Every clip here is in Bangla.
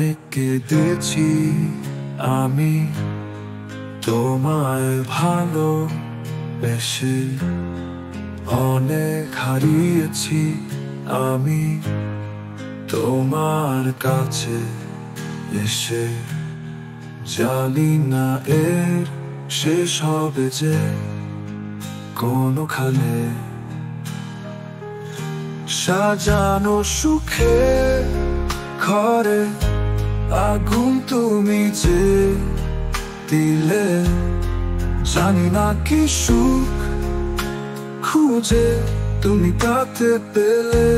অনেক কেঁদেছি আমি তোমায় ভালোবেসে, অনেক হারিয়েছি আমি তোমার কাছে এসে। জানি না এর শেষ হবে যে কোনোখানে, সাজানো সুখে ঘরে আগুন তুমি যে দিলে। জানি না কি সুখ খুঁজে তুমি তাতে পেলে।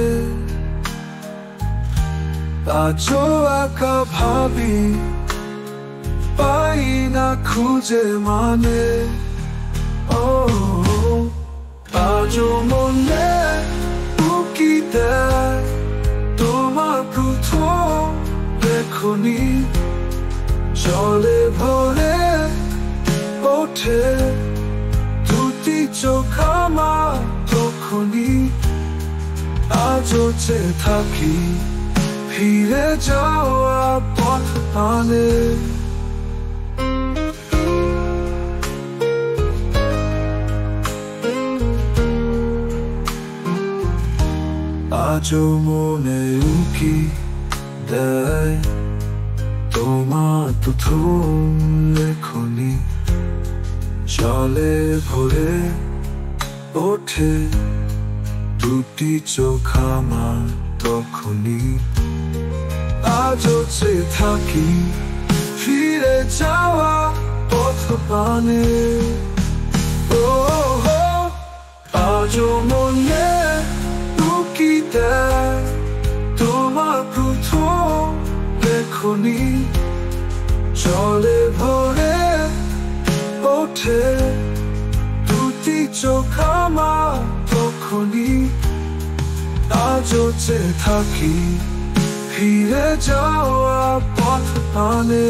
আজও একা ভাবি, পাই না খুঁজে মানে। ও আজও মনে উকি দেয় তোমার প্রথম লেখনি। জলে ভরে ওঠে দুটি চোখ আমার তখনই। আজও চেয়ে থাকি ফিরে যাওয়া পথ পানে। আজও মনে উকি দেয় তোমার প্রথম লেখনি। জলে ভরে ওঠে দুটি চোখ আমার তখনই। আজও চেয়ে থাকি ফিরে যাওয়া পথ পানে। ও আজও মনে উকি দেয় তোমার প্রথম লেখনি। জলে ভরে ওঠে দুটি চোখ আমার তখনই। আজও চেয়ে থাকি ফিরে যাওয়া পথ পানে।